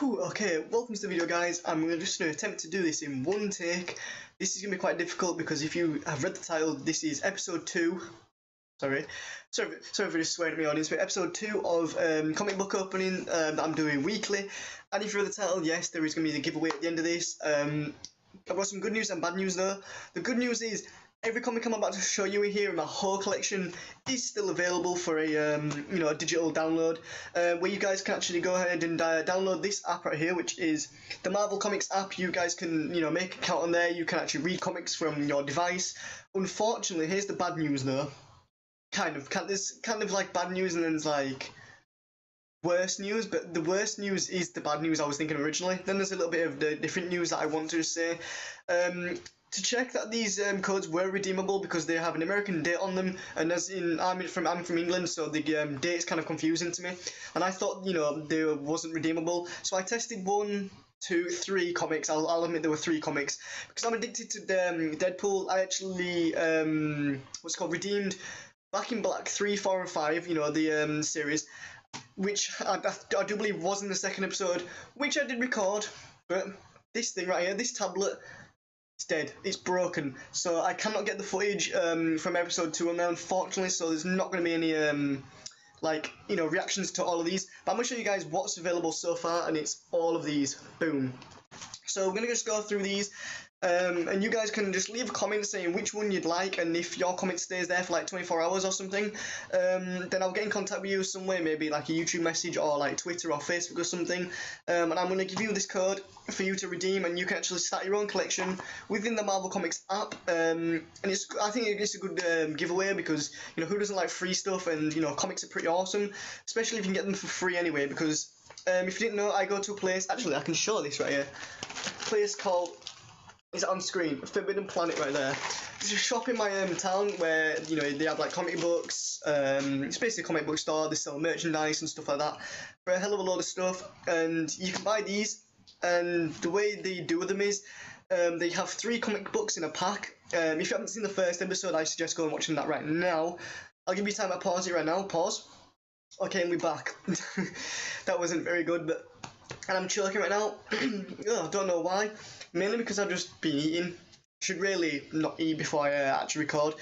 Okay, welcome to the video guys. I'm just going to attempt to do this in one take. This is going to be quite difficult because if you have read the title, this is episode 2. Sorry for just swearing at my audience, but episode 2 of comic book opening that I'm doing weekly. And if you read the title, yes, there is going to be a giveaway at the end of this. I've got some good news and bad news though. The good news is every comic I'm about to show you here in my whole collection is still available for a a digital download, where you guys can actually go ahead and download this app right here, which is the Marvel Comics app. You guys can make an account on there. You can actually read comics from your device. Unfortunately, here's the bad news though. There's kind of like bad news and then there's like worst news, but the worst news is the bad news I was thinking originally. Then there's a little bit of the different news that I want to say. To check that these codes were redeemable because they have an American date on them, and as in I'm from England, so the date's kind of confusing to me, and I thought they wasn't redeemable. So I tested 1, 2, 3 comics. I'll admit there were 3 comics because I'm addicted to Deadpool. I actually redeemed Back in Black 3, 4, and 5. The series, which I do believe was in the second episode, which I did record, but this thing right here, this tablet, it's dead. It's broken. So I cannot get the footage from episode 2 on there, unfortunately, so there's not going to be any reactions to all of these. But I'm going to show you guys what's available so far, and it's all of these. Boom. So we're going to just go through these, and you guys can just leave a comment saying which one you'd like, and if your comment stays there for like 24 hours or something, then I'll get in contact with you some way, maybe like a YouTube message or like Twitter or Facebook or something, and I'm going to give you this code for you to redeem, and you can actually start your own collection within the Marvel Comics app, and I think it's a good giveaway because who doesn't like free stuff, and comics are pretty awesome, especially if you can get them for free anyway, because if you didn't know, I go to a place, actually I can show this right here, a place called, is it on screen? Forbidden Planet right there. It's a shop in my town where they have like comic books. It's basically a comic book store. They sell merchandise and stuff like that for a hell of a load of stuff, and you can buy these. And the way they do them is they have 3 comic books in a pack. If you haven't seen the first episode, I suggest going and watching that right now. I'll give you time to pause it right now. Pause. Okay, and we're back. That wasn't very good, but and I'm choking right now. Oh, don't know why. Mainly because I've just been eating. Should really not eat before I actually record.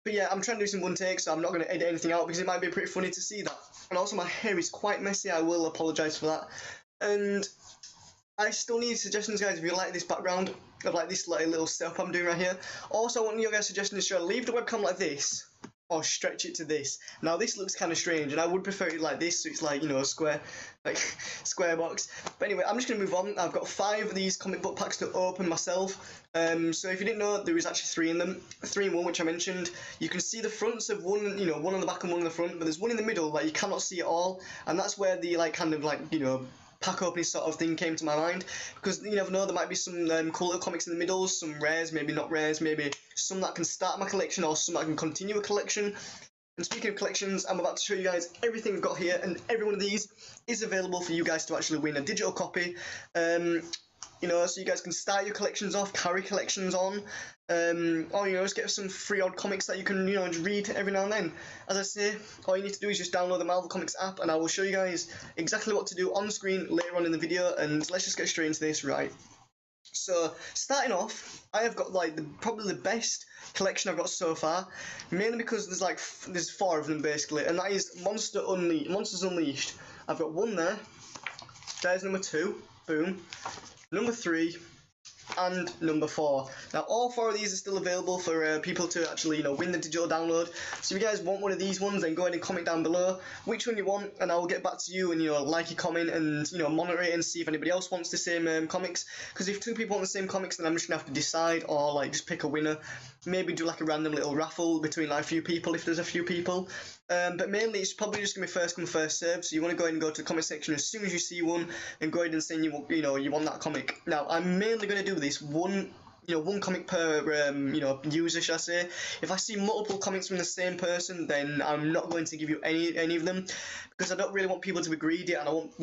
But yeah, I'm trying to do some one take, so I'm not going to edit anything out because it might be pretty funny to see that. And also my hair is quite messy. I will apologise for that. And I still need suggestions, guys, if you like this background of like this little setup I'm doing right here. Also, I want your guys' suggestions to leave the webcam like this, or stretch it to this. Now this looks kind of strange, and I would prefer it like this, so it's like a square, like square box. But anyway, I'm just gonna move on. I've got 5 of these comic book packs to open myself. So if you didn't know, there is actually 3 in them, 3 in one, which I mentioned. You can see the fronts of one, one on the back and one on the front, but there's one in the middle that you cannot see at all, and that's where the pack opening sort of thing came to my mind, because you never know, there might be some cool little comics in the middle, some rares, maybe not rares, maybe some that can start my collection or some that can continue a collection. And speaking of collections, I'm about to show you guys everything we've got here, and every one of these is available for you guys to actually win a digital copy. So you guys can start your collections off, carry collections on, or just get some free odd comics that you can just read every now and then. As I say, all you need to do is just download the Marvel Comics app, and I will show you guys exactly what to do on screen later on in the video. And let's just get straight into this, right? So starting off, I have got probably the best collection I've got so far, mainly because there's 4 of them basically, and that is Monsters Unleashed. I've got 1 there. There's number 2. Boom. Number 3, and number 4. Now all 4 of these are still available for people to actually win the digital download. So if you guys want one of these ones, then go ahead and comment down below which one you want, and I will get back to you and like your comment and monitor it and see if anybody else wants the same comics. Because if 2 people want the same comics, then I'm just gonna have to decide, or just pick a winner. Maybe do like a random little raffle between a few people if there's a few people. But mainly it's probably just gonna be first come first serve. So you want to go ahead and go to the comment section as soon as you see one, and go ahead and say you want that comic. Now I'm mainly gonna do this one comic per user, shall I say. If I see multiple comics from the same person, then I'm not going to give you any of them, because I don't really want people to be greedy, and I want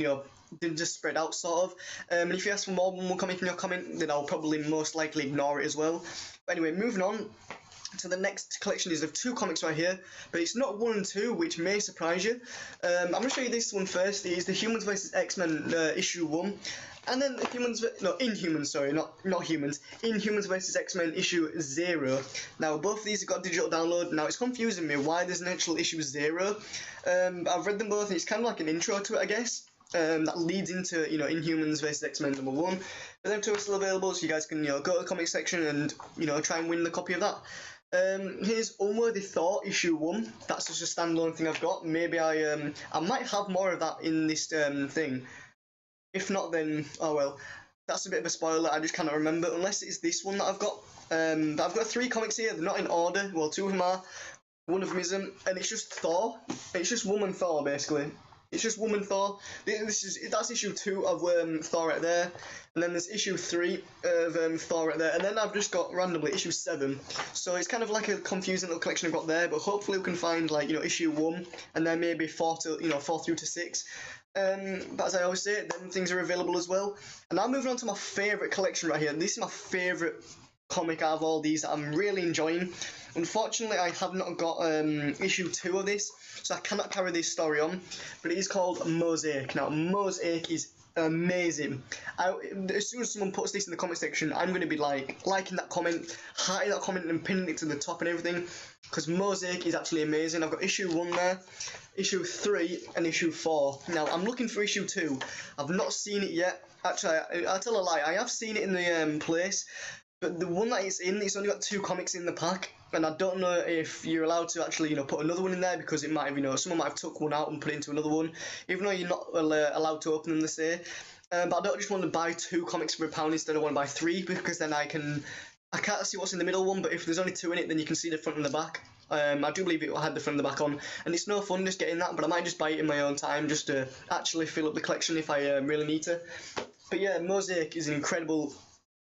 than just spread out sort of. And if you ask for more than one comic in your comment, then I'll probably most likely ignore it as well. But anyway, moving on. So the next collection is of 2 comics right here, but it's not 1 and 2, which may surprise you. I'm going to show you this one first. It is the Humans vs X-Men issue 1, and then the Inhumans, sorry, not Humans. Inhumans vs X-Men issue 0. Now both of these have got digital download. Now it's confusing me why there's an actual issue 0. I've read them both, and it's kind of like an intro to it, I guess. That leads into Inhumans vs X-Men number 1. But them 2 are still available, so you guys can go to the comic section and try and win the copy of that. Here's Unworthy Thor issue 1. That's just a standalone thing I've got. Maybe I might have more of that in this thing. If not, then oh well. That's a bit of a spoiler. I just cannot remember unless it's this one that I've got. But I've got 3 comics here. They're not in order. Well, 2 of them are. One of them isn't, and it's just Thor. It's just Woman Thor basically. It's just Woman Thor. That's issue 2 of Thor right there, and then there's issue 3 of Thor right there, and then I've just got randomly issue 7. So it's kind of like a confusing little collection I've got there, but hopefully we can find like issue 1 and then maybe 4 through to 6. But as I always say, then things are available as well. And now moving on to my favourite collection right here. This is my favourite comic out of all these that I'm really enjoying. Unfortunately, I have not got issue 2 of this, so I cannot carry this story on, but it is called Mosaic. Now, Mosaic is amazing. As soon as someone puts this in the comment section, I'm going to be liking that comment, hearting that comment and pinning it to the top and everything, because Mosaic is actually amazing. I've got issue 1 there, issue 3 and issue 4. Now, I'm looking for issue 2. I've not seen it yet. Actually, I'll tell a lie, I have seen it in the place, but the one that it's in, it's only got 2 comics in the pack, and I don't know if you're allowed to actually, put another one in there, because it might have, someone might have took one out and put it into another one, even though you're not allowed to open them, they say. But I don't just want to buy 2 comics for £1 instead. I want to buy 3, because then I can't see what's in the middle one, but if there's only 2 in it, then you can see the front and the back. I do believe it had the front and the back on, and it's no fun just getting that, but I might just buy it in my own time, just to actually fill up the collection if I really need to. But yeah, Mosaic is incredible.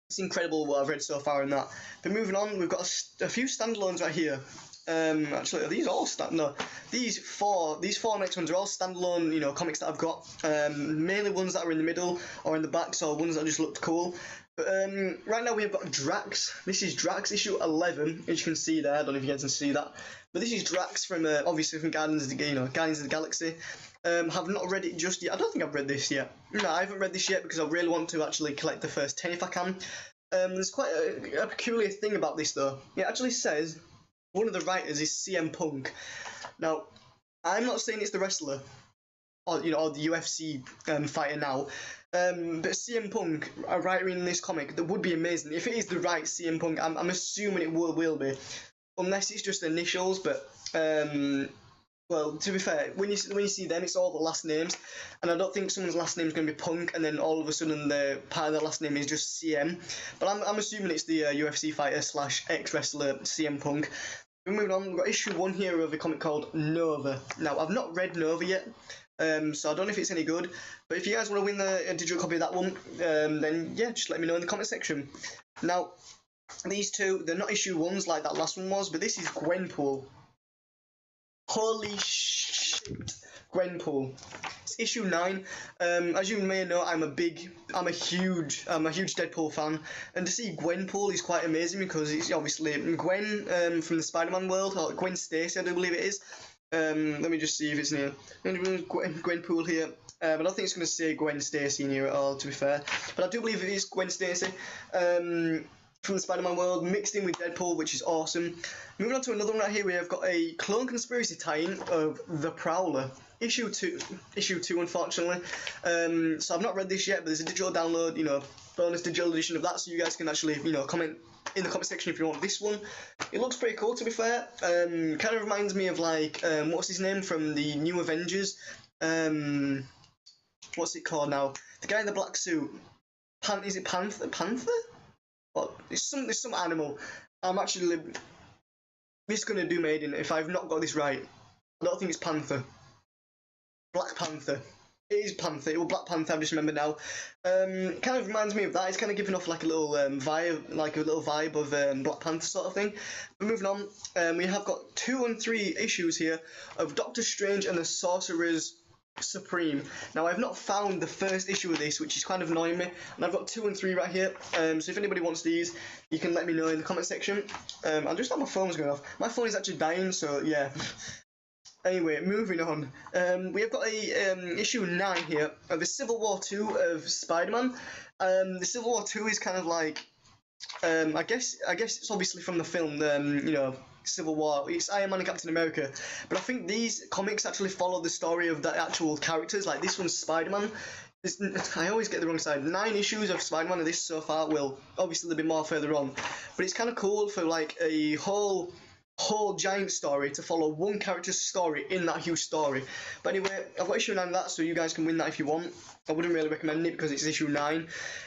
It's incredible what I've read so far in that. But moving on, we've got a few standalones right here. Actually, are these all no? These four next ones are all standalone, comics that I've got. Mainly ones that are in the middle or in the back, so ones that just looked cool. But right now we have got Drax. This is Drax issue 11, as you can see there. I don't know if you guys can see that, but this is Drax from obviously from Guardians of the Galaxy. Have not read it just yet. I don't think I've read this yet. No, I haven't read this yet because I really want to actually collect the first 10 if I can. There's quite a peculiar thing about this though. It actually says one of the writers is CM Punk. Now, I'm not saying it's the wrestler or the UFC fighter now. But CM Punk, a writer in this comic, that would be amazing. If it is the right CM Punk, I'm assuming it will be. Unless it's just initials, but well, to be fair, when you see them, it's all the last names, and I don't think someone's last name is going to be Punk, and then all of a sudden the part of their last name is just CM. But I'm assuming it's the UFC fighter / ex-wrestler CM Punk. We're moving on. We've got issue 1 here of a comic called Nova. Now, I've not read Nova yet, so I don't know if it's any good. But if you guys want to win a digital copy of that one, then yeah, just let me know in the comment section. Now, these 2, they're not issue 1s like that last one was, but this is Gwenpool. Holy shit, Gwenpool. It's issue 9. As you may know, I'm a huge Deadpool fan, and to see Gwenpool is quite amazing because it's obviously Gwen from the Spider-Man world, or Gwen Stacy, I do believe it is. Let me just see if it's near. Gwenpool here. I don't think it's going to say Gwen Stacy in here at all, to be fair. But I do believe it is Gwen Stacy. From the Spider-Man world, mixed in with Deadpool, which is awesome. Moving on to another one right here, we have got a Clone Conspiracy tie-in of The Prowler. Issue 2, unfortunately. So I've not read this yet, but there's a digital download, bonus digital edition of that, so you guys can actually, comment in the comment section if you want this one. It looks pretty cool, to be fair. Kind of reminds me of, like, what's his name from the New Avengers? What's it called now? The guy in the black suit. Is it Panther? Panther? Well, it's some animal. I'm actually misgonna made in if I've not got this right. I don't think it's Panther. Black Panther. It is Panther. Well, Black Panther. I've just remembered now. Kind of reminds me of that. It's kind of giving off like a little vibe, of Black Panther sort of thing. But moving on, we have got 2 and 3 issues here of Doctor Strange and the Sorcerer's Supreme. Now I've not found the first issue of this, which is kind of annoying me, and I've got 2 and 3 right here. So if anybody wants these, you can let me know in the comment section. I just thought my phone was going off. My phone is actually dying, so yeah. Anyway, moving on. We have got a issue 9 here of the Civil War 2 of Spider-Man. The Civil War 2 is kind of like, I guess it's obviously from the film, you know, Civil War. It's Iron Man and Captain America, but I think these comics actually follow the story of the actual characters. Like this one's Spider-Man. I always get the wrong side. 9 issues of Spider-Man of this so far. Will obviously there'll be more further on, but it's kind of cool for like a whole giant story to follow one character's story in that huge story. But anyway, I've got issue 9 of that, so you guys can win that if you want. I wouldn't really recommend it because it's issue 9,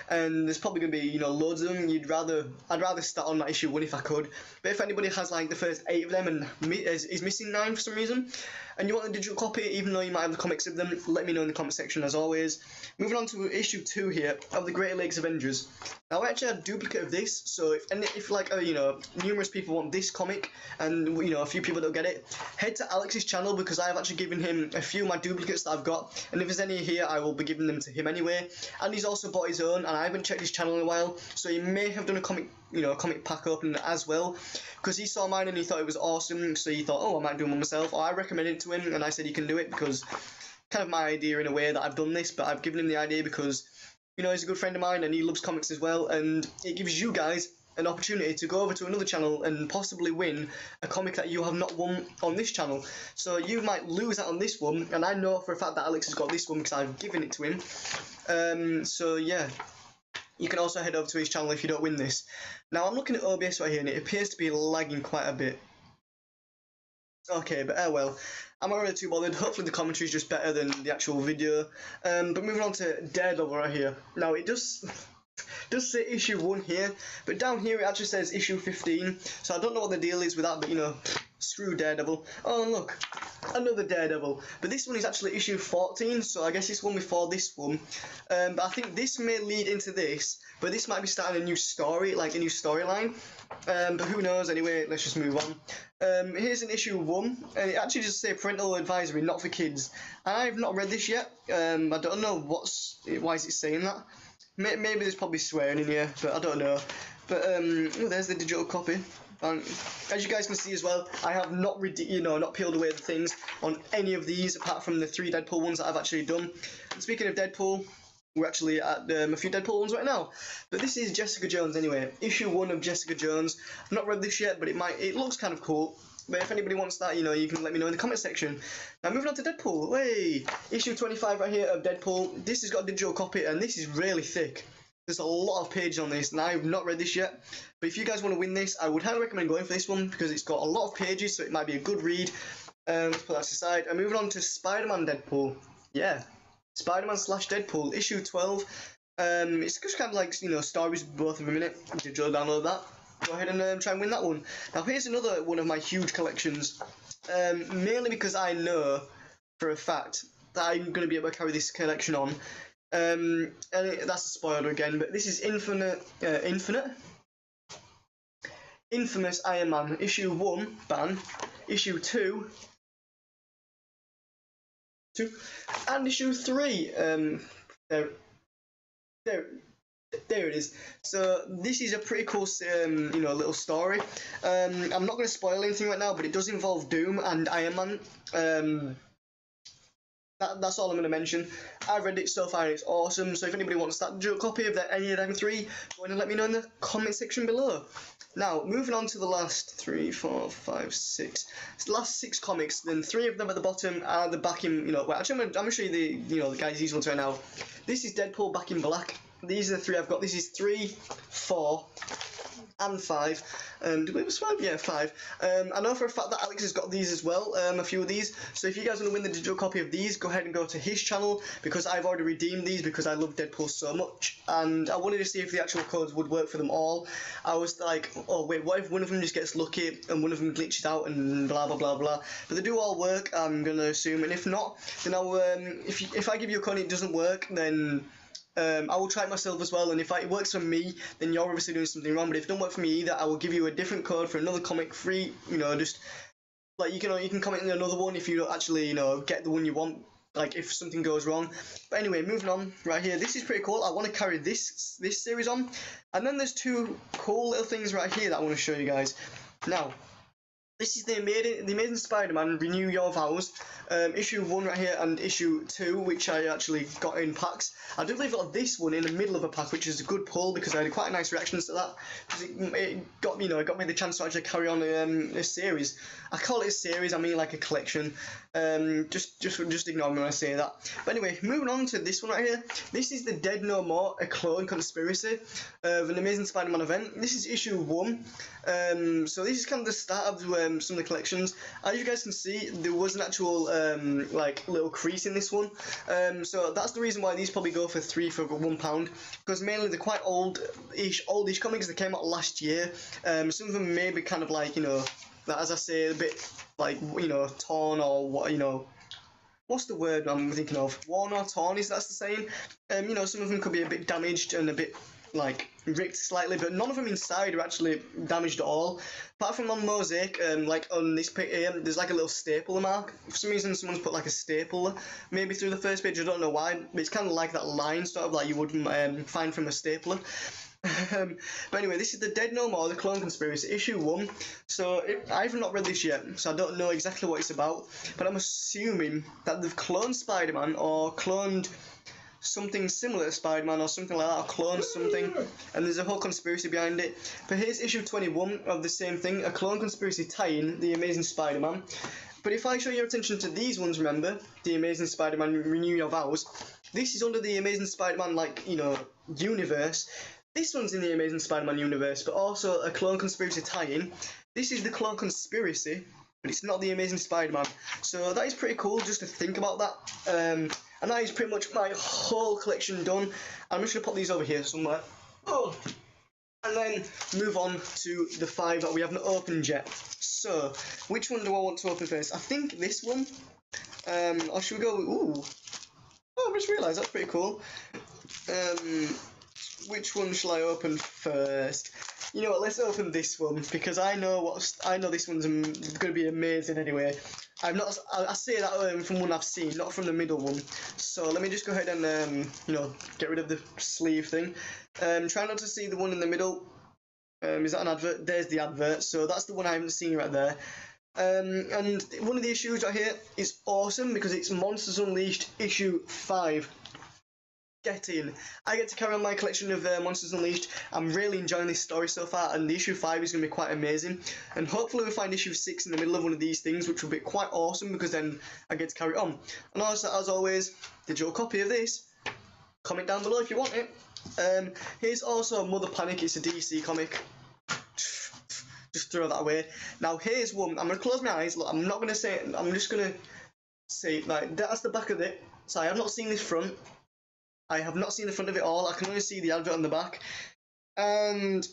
and there's probably gonna be, you know, loads of them. I'd rather start on that issue 1 if I could. But if anybody has like the first 8 of them and is missing 9 for some reason, and you want the digital copy, even though you might have the comics of them, let me know in the comment section as always. Moving on to issue 2 here of the Great Lakes Avengers. Now I actually had a duplicate of this, so if like you know, numerous people want this comic and you know a few people don't get it, head to Alex's channel because I have actually given him a few of my duplicates that I've got, and if there's any here I will be giving them to him anyway. And he's also bought his own, and I haven't checked his channel in a while, so he may have done a comic pack opening as well, because he saw mine and he thought it was awesome, so he thought, oh, I might do one myself, or I recommended it to him, and I said he can do it because kind of my idea in a way that I've done this, but I've given him the idea because, you know, he's a good friend of mine and he loves comics as well, and it gives you guys an opportunity to go over to another channel and possibly win a comic that you have not won on this channel. So you might lose out on this one, and I know for a fact that Alex has got this one because I've given it to him. So yeah, you can also head over to his channel if you don't win this. Now I'm looking at OBS right here and it appears to be lagging quite a bit. Okay, but well, I'm not really too bothered. Hopefully the commentary is just better than the actual video. But moving on to Daredevil right here. Now it does say issue 1 here, but down here it actually says issue 15. So I don't know what the deal is with that, but you know, screw Daredevil. Oh look, another Daredevil. But this one is actually issue 14, so I guess it's one before this one. But I think this may lead into this, but this might be starting a new story, like a new storyline. But who knows? Anyway, let's just move on. Here's an issue 1, and it actually just says parental advisory, not for kids. I've not read this yet. I don't know why is it saying that. Maybe there's probably swearing in here, but I don't know. But oh, there's the digital copy. And as you guys can see as well, I have not not peeled away the things on any of these apart from the 3 Deadpool ones that I've actually done. And speaking of Deadpool, we're actually at a few Deadpool ones right now. But this is Jessica Jones anyway. Issue 1 of Jessica Jones. I've not read this yet, but it looks kind of cool. But if anybody wants that, you know, you can let me know in the comment section. Now moving on to Deadpool. Way issue 25 right here of Deadpool. This has got a digital copy and this is really thick. There's a lot of pages on this and I've not read this yet. But if you guys want to win this, I would highly recommend going for this one because it's got a lot of pages, so it might be a good read. Let's put that aside. And moving on to Spider-Man Deadpool. Yeah, Spider-Man / Deadpool issue 12. It's just kind of like, you know, stories both of them in it. Digital download that. Go ahead and try and win that one. Now here's another one of my huge collections, mainly because I know for a fact that I'm going to be able to carry this collection on, and that's a spoiler again, but this is Infamous Iron Man issue 1 ban, issue 2 and issue 3. There it is. So this is a pretty cool, you know, little story. I'm not going to spoil anything right now, but it does involve Doom and Iron Man. That's all I'm going to mention. I've read it so far and it's awesome. So if anybody wants that digital copy of any of them 3, go ahead and let me know in the comment section below. Now, moving on to the last 3, 4, 5, 6. It's the last 6 comics. Then 3 of them at the bottom are the back in, you know. Well, actually, I'm going to show you the guys these ones right now. This is Deadpool Back in Black. These are the 3 I've got. This is 3, 4, and 5. Did we have 5? Yeah, 5. I know for a fact that Alex has got these as well, a few of these. So if you guys want to win the digital copy of these, go ahead and go to his channel because I've already redeemed these because I love Deadpool so much. And I wanted to see if the actual codes would work for them all. I was like, oh wait, what if one of them just gets lucky and one of them glitches out and blah blah blah blah. But they do all work, I'm going to assume. And if not, then I'll, if I give you a code and it doesn't work, then I will try it myself as well, and if it works for me, then you're obviously doing something wrong. But if it don't work for me either, I will give you a different code for another comic free. You know, just like you can comment in another one if you don't actually, you know, get the one you want. like if something goes wrong. But anyway, moving on right here. This is pretty cool. I want to carry this series on, and then there's two cool little things right here that I want to show you guys. Now, this is the Amazing Spider-Man Renew Your Vows, issue 1 right here and issue 2, which I actually got in packs. I do believe I got this one in the middle of a pack, which is a good pull because I had quite a nice reactions to that. It got me, it got me the chance to actually carry on a series. I call it a series, I mean like a collection. Just ignore me when I say that. But anyway, moving on to this one right here. This is the Dead No More, a clone conspiracy of an Amazing Spider-Man event. This is issue 1. So this is kind of the start of some of the collections. As you guys can see, there was an actual like little crease in this one. So that's the reason why these probably go for £1, because mainly they're quite oldish comics that came out last year. Some of them may be kind of like, as I say, a bit like, torn or what, what's the word I'm thinking of? Worn or torn, is that's the saying? Some of them could be a bit damaged and a bit like ripped slightly, but none of them inside are actually damaged at all. Apart from on Mosaic, like on this page here, there's like a little stapler mark. For some reason, someone's put like a staple maybe through the first page. I don't know why, but it's kind of like that line sort of like you would find from a stapler. But anyway, this is the Dead No More, the Clone Conspiracy, issue 1. So I've not read this yet, so I don't know exactly what it's about, but I'm assuming that they've cloned Spider-Man or cloned something similar to Spider-Man or something like that, or clone something, and there's a whole conspiracy behind it. But here's issue 21 of the same thing, a clone conspiracy tie-in, The Amazing Spider-Man. But if I show your attention to these ones, remember, The Amazing Spider-Man Renew Your Vows, this is under the Amazing Spider-Man, universe. This one's in the Amazing Spider-Man universe, but also a clone conspiracy tie-in. This is the Clone Conspiracy, but it's not the Amazing Spider-Man. So that is pretty cool just to think about that. And that is pretty much my whole collection done. I'm just going to put these over here somewhere. Oh! And then move on to the 5 that we haven't opened yet. So, which one do I want to open first? I think this one. Or should we go... Ooh! Oh, I just realised that's pretty cool. Which one shall I open first? You know what, let's open this one, because I know this one's going to be amazing anyway. I say that from one I've seen, not from the middle one. So let me just go ahead and get rid of the sleeve thing. Try not to see the one in the middle. Is that an advert? There's the advert. So that's the one I haven't seen right there. And one of the issues right here is awesome because it's Monsters Unleashed issue 5. Get in. I get to carry on my collection of Monsters Unleashed. I'm really enjoying this story so far, and the issue 5 is going to be quite amazing. And hopefully we'll find issue 6 in the middle of one of these things, which will be quite awesome because then I get to carry on. And also, as always, digital copy of this. Comment down below if you want it. Here's also Mother Panic. It's a DC comic. Just throw that away. Now here's one. I'm going to close my eyes. Look, I'm not going to say it. I'm just going to say, like, that's the back of it. So I have not seen this front. I have not seen the front of it all. I can only see the advert on the back. And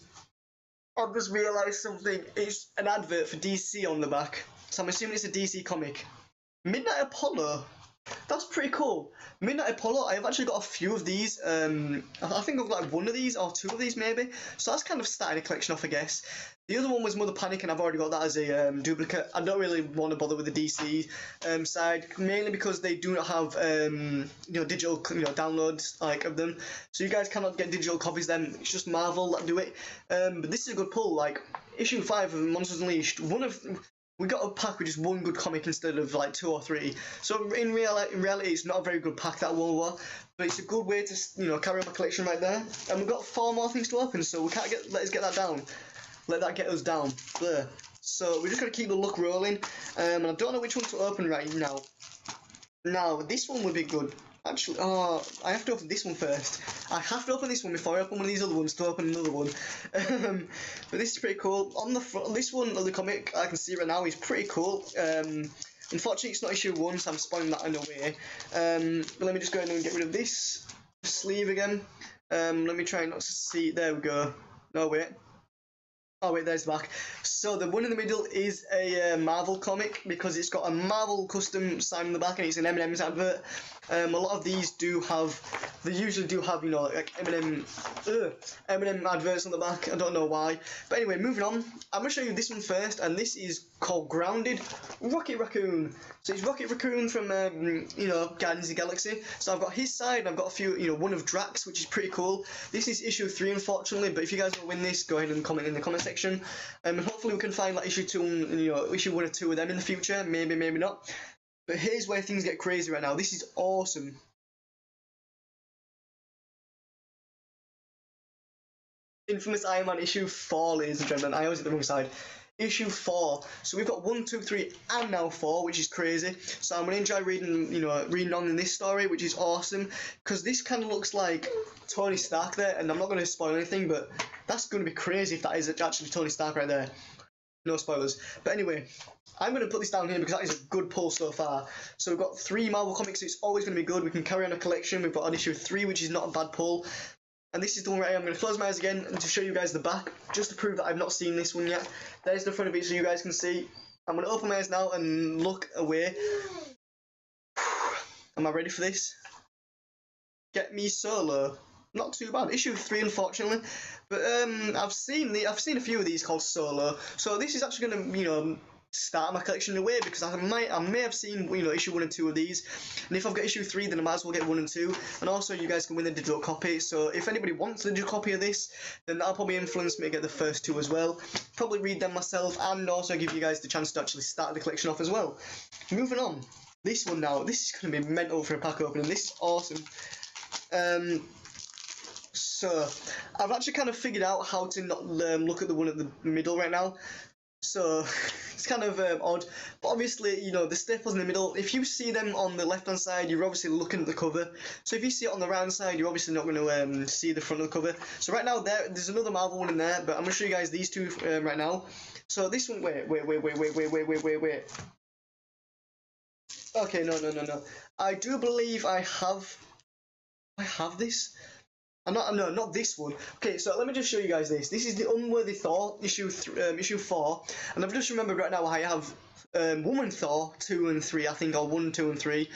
I've just realised something. It's an advert for DC on the back. So I'm assuming it's a DC comic. Midnight Apollo. That's pretty cool. Midnight Apollo, I've actually got a few of these. I think I've got like one of these or 2 of these maybe. So that's kind of starting a collection off, I guess. The other one was Mother Panic, and I've already got that as a duplicate. I don't really want to bother with the DC side, mainly because they do not have digital downloads like of them. So you guys cannot get digital copies then. It's just Marvel that do it. But this is a good pull. Like issue 5 of Monsters Unleashed, we got a pack with just one good comic instead of like 2 or 3. So in reality, it's not a very good pack, that one was, but it's a good way to carry on my collection right there. And we've got 4 more things to open, so we can't let us get that down. Let that get us down there. So we're just gonna keep the luck rolling. And I don't know which one to open right now. Now this one would be good. Actually, I have to open this one first. I have to open this one before I open one of these other ones to open another one. But this is pretty cool. On the front, this one of the comic, I can see right now, is pretty cool. Unfortunately, it's not issue 1, so I'm spoiling that in a way. But let me just go ahead and get rid of this sleeve again. Let me try not to see. There we go. No, wait. Oh wait, there's the back. So the one in the middle is a Marvel comic because it's got a Marvel custom sign on the back and it's an M&M's advert. A lot of these do have they usually do have, you know, like Eminem adverts on the back. I don't know why. But anyway, moving on. I'm going to show you this one first, and this is called Grounded Rocket Raccoon. So it's Rocket Raccoon from, you know, Guardians of the Galaxy. So I've got his side, and I've got a few, you know, one of Drax, which is pretty cool. This is issue 3, unfortunately, but if you guys want to win this, go ahead and comment in the comment section. And hopefully we can find, like, issue 2, and, you know, issue 1 or 2 of them in the future. Maybe, maybe not. But here's where things get crazy right now. This is awesome. Infamous Iron Man issue 4, ladies and gentlemen. I always hit the wrong side. Issue 4. So we've got 1, 2, 3, and now 4, which is crazy. So I'm gonna enjoy reading, you know, reading on in this story, which is awesome, because this kind of looks like Tony Stark there, and I'm not gonna spoil anything, but that's gonna be crazy if that is actually Tony Stark right there. No spoilers. But anyway, I'm going to put this down here because that is a good pull so far. So we've got 3 Marvel comics, so it's always going to be good. We can carry on a collection. We've got an issue 3, which is not a bad pull. And this is the one right here. I'm going to close my eyes again and to show you guys the back, just to prove that I've not seen this one yet. There's the front of it so you guys can see. I'm going to open my eyes now and look away. Am I ready for this? Get me Solo. Not too bad. Issue 3, unfortunately, but I've seen a few of these called Solo. So this is actually going to, you know, start my collection in a way, because I may have seen, you know, issue 1 and 2 of these, and if I've got issue 3, then I might as well get 1 and 2. And also, you guys can win the digital copy. So if anybody wants a digital copy of this, then that'll probably influence me to get the first 2 as well. Probably read them myself, and also give you guys the chance to actually start the collection off as well. Moving on. This one now. This is going to be mental for a pack opening. This is awesome. So, I've actually kind of figured out how to not look at the one at the middle right now. So, it's kind of odd. But obviously, you know, the staples in the middle, if you see them on the left-hand side, you're obviously looking at the cover. So if you see it on the right-hand side, you're obviously not going to see the front of the cover. So right now, there's another Marvel one in there, but I'm going to show you guys these 2 right now. So this one, wait. Okay, no. I do believe I have this. Not this one. Okay, so let me just show you guys this. This is the Unworthy Thor, issue 4, and I've just remembered right now I have Woman Thor 2 and 3, I think, or 1, 2, and 3,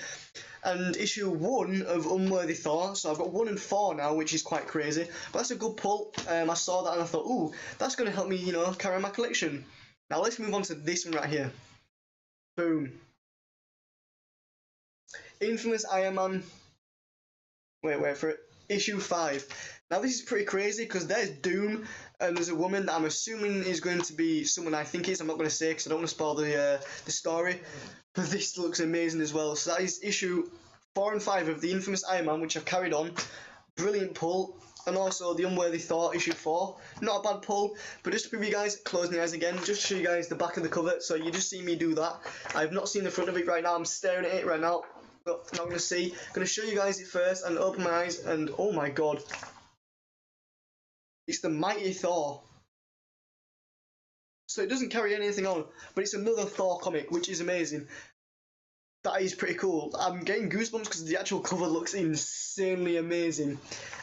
and issue 1 of Unworthy Thor. So I've got 1 and 4 now, which is quite crazy. But that's a good pull. I saw that and I thought, ooh, that's going to help me, you know, carry on my collection. Now let's move on to this one right here. Boom. Infamous Iron Man. Wait for it. Issue 5. Now this is pretty crazy because there's Doom and there's a woman that I'm assuming is going to be someone I think is. I'm not going to say because I don't want to spoil the story. But this looks amazing as well. So that is issue 4 and 5 of the Infamous Iron Man, which I've carried on. Brilliant pull. And also the Unworthy Thor, issue 4. Not a bad pull, but just to prove you guys, close my eyes again, just to show you guys the back of the cover. So you just see me do that. I've not seen the front of it right now. I'm staring at it right now. Not going to see. I'm going to show you guys it first and open my eyes, and oh my god. It's the Mighty Thor. So it doesn't carry anything on, but it's another Thor comic, which is amazing. That is pretty cool. I'm getting goosebumps because the actual cover looks insanely amazing.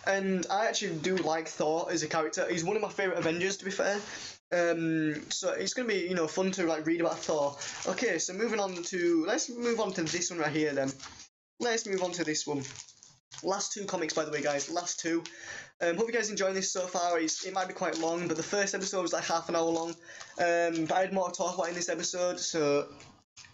And I actually do like Thor as a character. He's one of my favourite Avengers, to be fair. So it's going to be, you know, fun to like read about Thor. Okay, so let's move on to this one right here then. Let's move on to this one. Last 2 comics, by the way, guys. Last 2. Hope you guys enjoying this so far. It might be quite long, but the first episode was like half an hour long. But I had more to talk about in this episode, so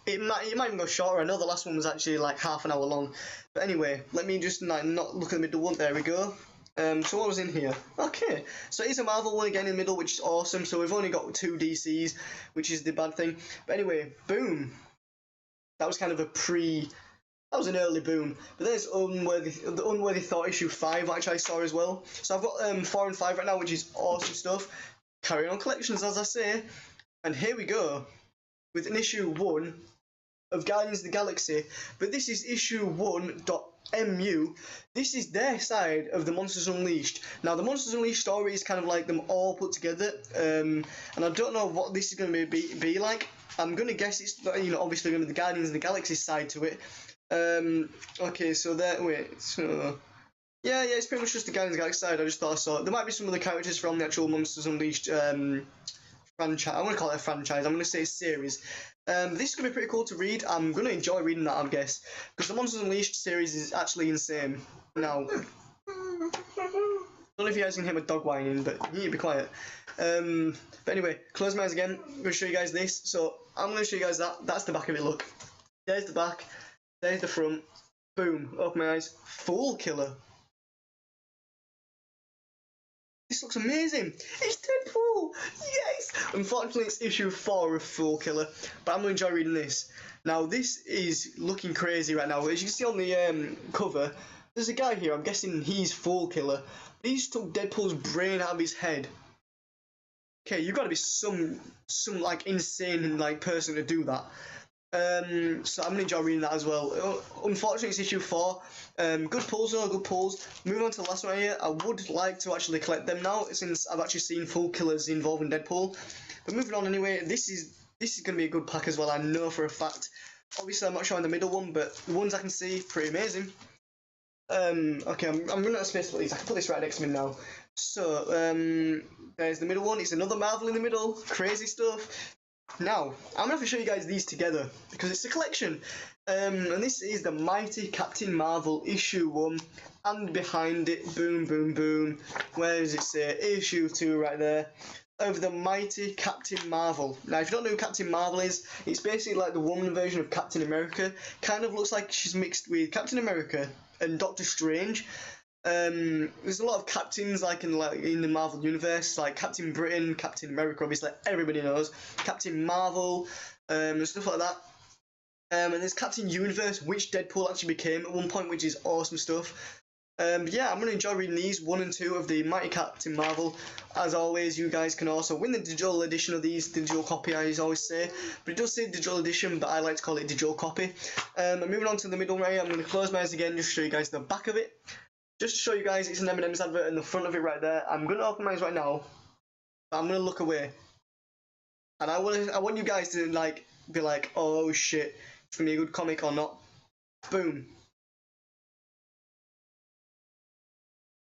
it might even go shorter. I know the last one was actually like half an hour long. But anyway, let me just not look at the middle one. There we go. So what was in here? Okay, so it's a Marvel one again in the middle, which is awesome. So we've only got 2 DCs, which is the bad thing. But anyway, boom. That was kind of that was an early boom. But there's the Unworthy Thor issue 5, which I saw as well. So I've got 4 and 5 right now, which is awesome stuff. Carry on collections, as I say. And here we go with an issue 1 of Guardians of the Galaxy. But this is issue 1.mu. This is their side of the Monsters Unleashed. Now, the Monsters Unleashed story is kind of like them all put together. And I don't know what this is going to be like. I'm going to guess it's, you know, obviously going to be the Guardians of the Galaxy side to it. Okay, so yeah, it's pretty much just the Guardians of the Galaxy side. I just thought I saw it. There might be some other characters from the actual Monsters Unleashed franchise. I'm going to call it a franchise. I'm going to say series. This is going to be pretty cool to read. I'm going to enjoy reading that, I guess, because the Monsters Unleashed series is actually insane. Now, don't know if you guys can hear my dog whining, but you need to be quiet. But anyway, close my eyes again. I'm going to show you guys this. So I'm going to show you guys that. That's the back of it, look. There's the back. There's the front. Boom. Open my eyes. Fool Killer. This looks amazing. It's Deadpool. Yes. Unfortunately, it's issue 4 of Fool Killer, but I'm going to enjoy reading this. Now, this is looking crazy right now. As you can see on the cover, there's a guy here. I'm guessing he's Fool Killer. He just took Deadpool's brain out of his head. Okay, you've got to be some like insane like person to do that. So I'm gonna enjoy reading that as well. Unfortunately, it's issue 4. Good pulls though, good pulls. Moving on to the last one here. I would like to actually collect them now, since I've actually seen Fool Killers involving Deadpool. But moving on anyway, this is gonna be a good pack as well. I know for a fact. Obviously, I'm not showing the middle one, but the ones I can see, pretty amazing. Okay, I'm running out of space for these. I can put this right next to me now. So, there's the middle one. It's another Marvel in the middle. Crazy stuff. Now, I'm going to have to show you guys these together, because it's a collection. And this is the Mighty Captain Marvel issue 1. And behind it, boom, boom, boom. Where does it say? Issue 2 right there. Of the Mighty Captain Marvel. Now, if you don't know who Captain Marvel is, it's basically like the woman version of Captain America. Kind of looks like she's mixed with Captain America and Doctor Strange. There's a lot of captains like in the Marvel universe, like Captain Britain, Captain America, obviously everybody knows, Captain Marvel, and stuff like that. And there's Captain Universe, which Deadpool actually became at one point, which is awesome stuff. But yeah, I'm going to enjoy reading these 1 and 2 of the Mighty Captain Marvel. As always, you guys can also win the digital edition of these, digital copy I always say. But it does say digital edition, but I like to call it digital copy. And moving on to the middle right, I'm going to close my eyes again just to show you guys the back of it. Just to show you guys, it's an M&M's advert in the front of it right there. I'm going to open my eyes right now. But I'm going to look away. And I want you guys to like be like, oh shit, it's going to be a good comic or not. Boom.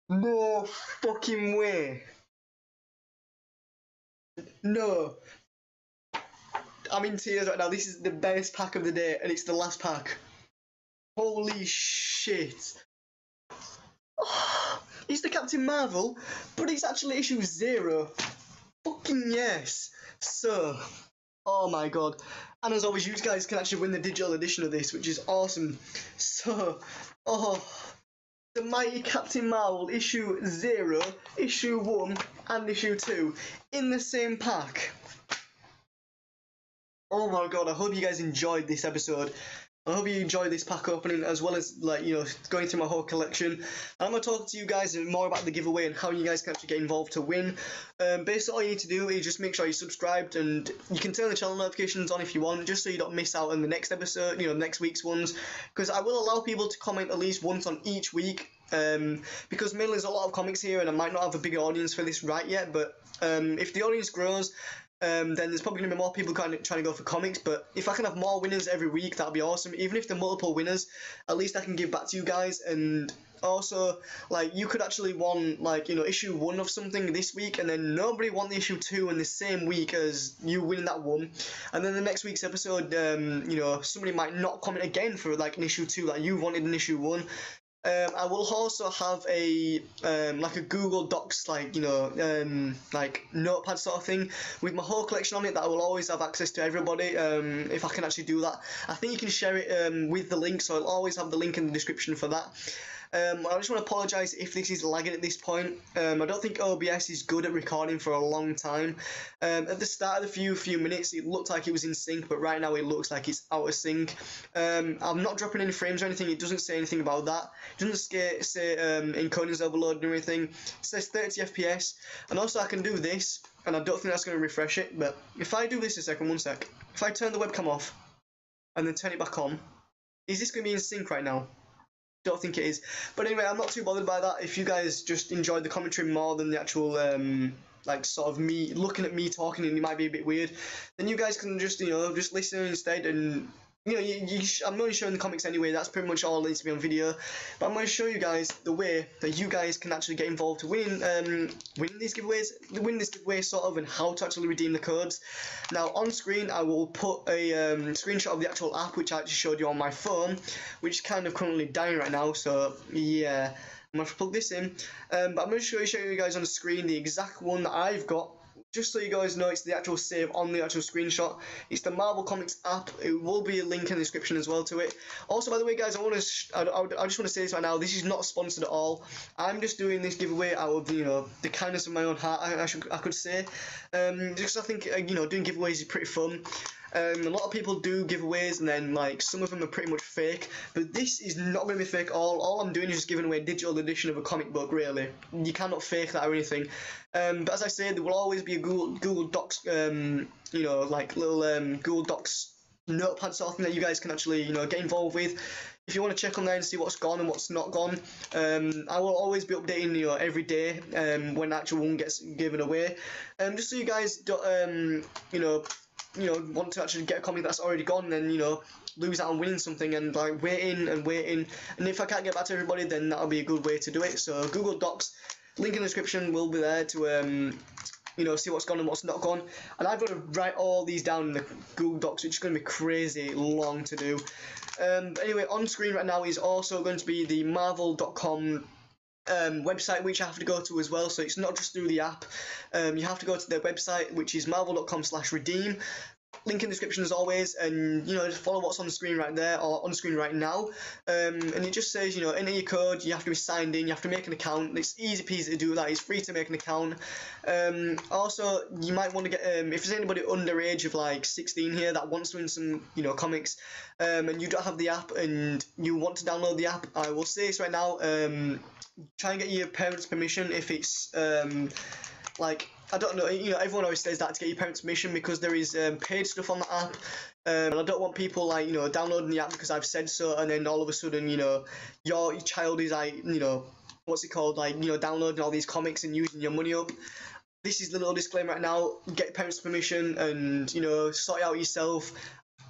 No fucking way. No. I'm in tears right now. This is the best pack of the day, and it's the last pack. Holy shit. Oh, it's the Captain Marvel, but it's actually issue 0. Fucking yes. So, oh my god. And as always, you guys can actually win the digital edition of this, which is awesome. So, oh, the Mighty Captain Marvel issue 0, issue 1, and issue 2 in the same pack. Oh my god, I hope you guys enjoyed this episode. I hope you enjoyed this pack opening, as well as, like, you know, going through my whole collection. And I'm going to talk to you guys more about the giveaway and how you guys can actually get involved to win. Basically, all you need to do is just make sure you're subscribed, and you can turn the channel notifications on if you want, just so you don't miss out on the next episode, you know, next week's ones. Because I will allow people to comment at least once on each week. Because mainly there's a lot of comics here, and I might not have a bigger audience for this right yet, but if the audience grows, then there's probably going to be more people kind of trying to go for comics. But if I can have more winners every week, that'd be awesome. Even if they're multiple winners, at least I can give back to you guys. And also, like, you could actually won, like, you know, issue 1 of something this week, and then nobody won the issue 2 in the same week as you winning that one. And then the next week's episode, you know, somebody might not comment again for like an issue 2 that you wanted in issue 1. I will also have a like a Google Docs, like, you know, like notepad sort of thing with my whole collection on it that I will always have access to everybody, if I can actually do that. I think you can share it with the link, so I'll always have the link in the description for that. I just want to apologise if this is lagging at this point. I don't think OBS is good at recording for a long time. At the start of the few minutes, it looked like it was in sync, but right now it looks like it's out of sync. I'm not dropping any frames or anything. It doesn't say anything about that. It doesn't say encodings overload or anything. It says 30 FPS. And also I can do this, and I don't think that's going to refresh it, but if I do this a second, one sec. If I turn the webcam off and then turn it back on, is this going to be in sync right now? Don't think it is. But anyway, I'm not too bothered by that. If you guys just enjoyed the commentary more than the actual like sort of me looking at me talking and it might be a bit weird, then you guys can just, you know, just listen instead, and you know, I'm only showing the comics anyway, that's pretty much all that needs to be on video, but I'm going to show you guys the way that you guys can actually get involved to winning these giveaways, win this giveaway sort of, and how to actually redeem the codes. Now on screen I will put a screenshot of the actual app which I actually showed you on my phone, which is kind of currently dying right now, so yeah, I'm going to have to plug this in, but I'm going to show you guys on the screen the exact one that I've got. Just so you guys know, it's the actual save on the actual screenshot. It's the Marvel Comics app. It will be a link in the description as well to it. Also, by the way, guys, I just want to say this right now. This is not sponsored at all. I'm just doing this giveaway out of the kindness of my own heart. I could say, just I think doing giveaways is pretty fun. A lot of people do giveaways and then like some of them are pretty much fake, but this is not going to be fake at all. All I'm doing is just giving away a digital edition of a comic book, really. You cannot fake that or anything. But as I say, there will always be a Google Docs, like little Google Docs notepad sort of thing that you guys can actually, get involved with. If you want to check on there and see what's gone and what's not gone, I will always be updating, every day when the actual one gets given away. Just so you guys don't, want to actually get a comic that's already gone, then lose out on winning something and like waiting, and if I can't get back to everybody, then that'll be a good way to do it. So Google Docs, link in the description, will be there to see what's gone and what's not gone, and I've got to write all these down in the Google Docs, which is going to be crazy long to do. But anyway, on screen right now is also going to be the Marvel.com website, which I have to go to as well, so it's not just through the app. You have to go to their website, which is marvel.com/redeem. Link in the description as always, and just follow what's on the screen right there, or on the screen right now, and it just says enter your code. You have to be signed in, you have to make an account. It's easy peasy to do that. It's free to make an account. Also, you might want to get if there's anybody under age of like 16 here that wants to win some comics, and you don't have the app and you want to download the app, I will say this right now, try and get your parents' permission if it's like, I don't know, everyone always says that to get your parents' permission, because there is paid stuff on the app, and I don't want people like downloading the app because I've said so, and then all of a sudden your child is like what's it called, like downloading all these comics and using your money up. This is the little disclaimer right now. Get parents' permission and sort it out yourself.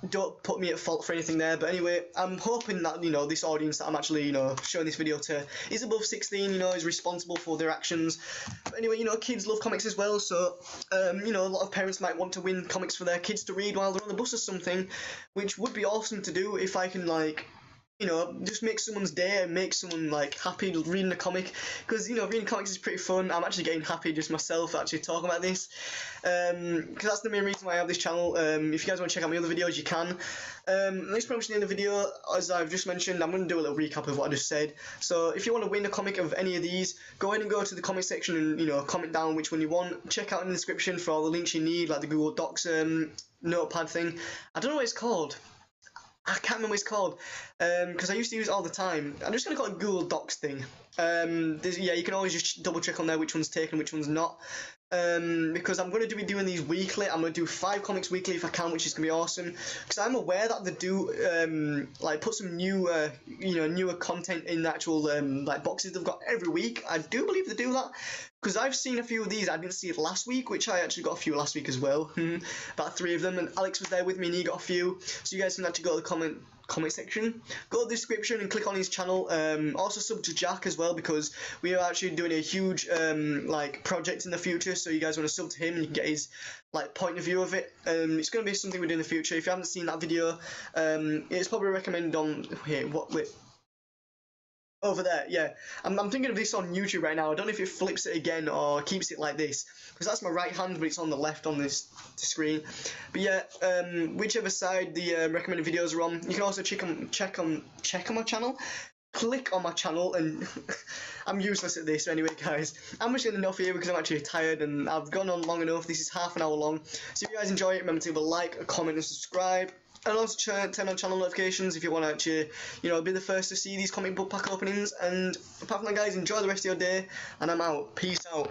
Don't put me at fault for anything there, but anyway, I'm hoping that this audience that I'm actually showing this video to is above 16, is responsible for their actions. But anyway, kids love comics as well, so a lot of parents might want to win comics for their kids to read while they're on the bus or something, which would be awesome to do if I can like just make someone's day and make someone like happy reading a comic, because reading comics is pretty fun. I'm actually getting happy just myself actually talking about this, because that's the main reason why I have this channel. If you guys want to check out my other videos, you can. That's pretty much the end of the video. As I've just mentioned, I'm going to do a little recap of what I just said. So if you want to win a comic of any of these, go ahead and go to the comment section and comment down which one you want. Check out in the description for all the links you need, like the Google Docs notepad thing. I don't know what it's called. I can't remember what it's called, because I used to use it all the time. I'm just going to call it Google Docs thing. Yeah, you can always just double check on there which one's taken, which one's not. Because I'm going to be doing these weekly. I'm going to do 5 comics weekly if I can, which is going to be awesome. Because I'm aware that they do like put some new, newer content in the actual like boxes they've got every week. I do believe they do that. Because I've seen a few of these, I didn't see it last week, which I actually got a few last week as well. About 3 of them, and Alex was there with me and he got a few. So you guys can actually go to the comment section, go to the description and click on his channel. Also sub to Jack as well, because we are actually doing a huge like project in the future, so you guys want to sub to him and you can get his like point of view of it. It's going to be something we do in the future. If you haven't seen that video, it's probably recommended on over there, yeah. I'm thinking of this on YouTube right now. I don't know if it flips it again or keeps it like this, because that's my right hand, but it's on the left on this screen. But yeah, whichever side the recommended videos are on, you can also check on my channel. Click on my channel, and I'm useless at this. So anyway, guys, I'm just getting enough here because I'm actually tired and I've gone on long enough. This is half an hour long. So if you guys enjoy it, remember to leave a like, a comment, and subscribe. And also turn on channel notifications if you want to actually, be the first to see these comic book pack openings. And apart from that, guys, enjoy the rest of your day, and I'm out. Peace out.